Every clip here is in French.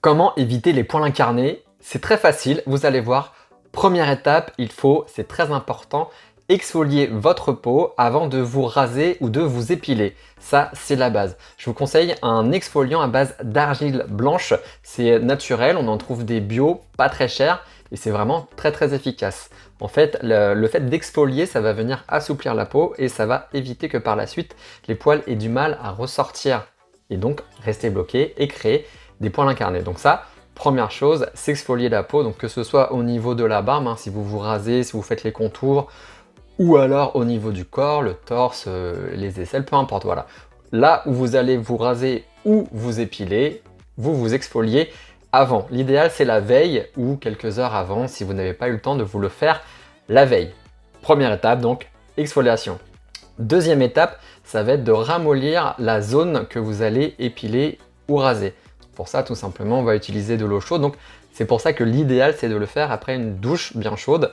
Comment éviter les poils incarnés? C'est très facile, vous allez voir. Première étape, c'est très important, exfolier votre peau avant de vous raser ou de vous épiler. Ça, c'est la base. Je vous conseille un exfoliant à base d'argile blanche. C'est naturel, on en trouve des bio, pas très chers et c'est vraiment très efficace. En fait, le fait d'exfolier, ça va venir assouplir la peau et ça va éviter que par la suite, les poils aient du mal à ressortir et donc rester bloqués et créer des poils incarnés. Donc ça, première chose, s'exfolier la peau, donc que ce soit au niveau de la barbe, si vous vous rasez, si vous faites les contours, ou alors au niveau du corps, le torse, les aisselles, peu importe, voilà. Là où vous allez vous raser ou vous épiler, vous vous exfoliez avant. L'idéal, c'est la veille ou quelques heures avant, si vous n'avez pas eu le temps de vous le faire la veille. Première étape, donc, exfoliation. Deuxième étape, ça va être de ramollir la zone que vous allez épiler ou raser. Pour ça, tout simplement, on va utiliser de l'eau chaude. Donc, c'est pour ça que l'idéal, c'est de le faire après une douche bien chaude.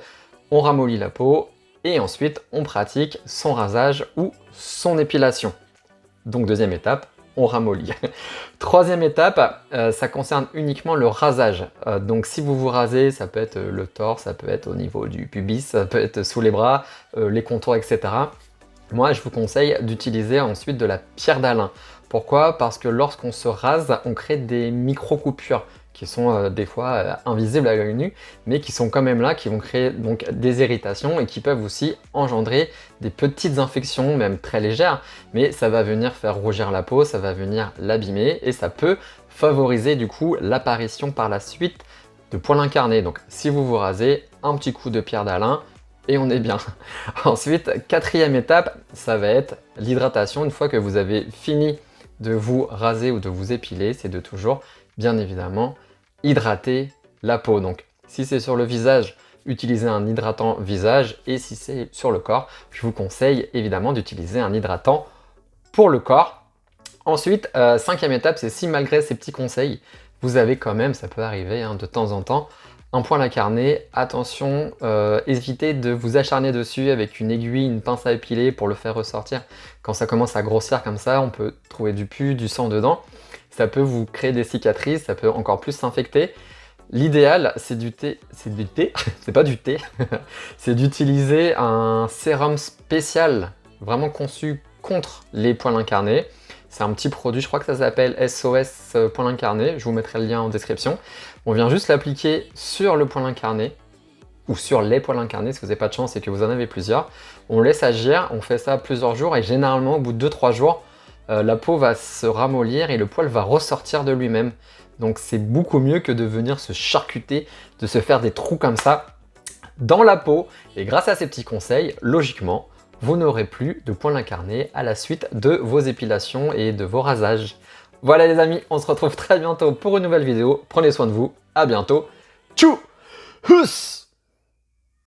On ramollit la peau et ensuite, on pratique son rasage ou son épilation. Donc, deuxième étape, on ramollit. Troisième étape, ça concerne uniquement le rasage. Donc, si vous vous rasez, ça peut être le torse, ça peut être au niveau du pubis, ça peut être sous les bras, les contours, etc. Moi, je vous conseille d'utiliser ensuite de la pierre d'Alain. Pourquoi? Parce que lorsqu'on se rase, on crée des micro-coupures qui sont des fois invisibles à l'œil nu, mais qui sont quand même là, qui vont créer donc des irritations et qui peuvent aussi engendrer des petites infections, même très légères, mais ça va venir faire rougir la peau, ça va venir l'abîmer et ça peut favoriser du coup l'apparition par la suite de poils incarnés. Donc si vous vous rasez, un petit coup de pierre d'Alain, et on est bien. Ensuite, quatrième étape, ça va être l'hydratation. Une fois que vous avez fini de vous raser ou de vous épiler, c'est de toujours, bien évidemment, hydrater la peau. Donc, si c'est sur le visage, utilisez un hydratant visage. Et si c'est sur le corps, je vous conseille évidemment d'utiliser un hydratant pour le corps. Ensuite, cinquième étape, c'est si malgré ces petits conseils, vous avez quand même, ça peut arriver de temps en temps, un poil incarné, attention, évitez de vous acharner dessus avec une aiguille, une pince à épiler pour le faire ressortir. Quand ça commence à grossir comme ça, on peut trouver du pus, du sang dedans. Ça peut vous créer des cicatrices, ça peut encore plus s'infecter. L'idéal, c'est c'est pas du thé, c'est d'utiliser un sérum spécial, vraiment conçu contre les poils incarnés. C'est un petit produit, je crois que ça s'appelle SOS poil incarné, je vous mettrai le lien en description. On vient juste l'appliquer sur le poil incarné, ou sur les poils incarnés, si vous n'avez pas de chance et que vous en avez plusieurs. On laisse agir, on fait ça plusieurs jours, et généralement, au bout de 2-3 jours, la peau va se ramollir et le poil va ressortir de lui-même. Donc c'est beaucoup mieux que de venir se charcuter, de se faire des trous comme ça dans la peau. Et grâce à ces petits conseils, logiquement, vous n'aurez plus de poils incarnés à la suite de vos épilations et de vos rasages. Voilà les amis, on se retrouve très bientôt pour une nouvelle vidéo. Prenez soin de vous, à bientôt. Tchou! Huss!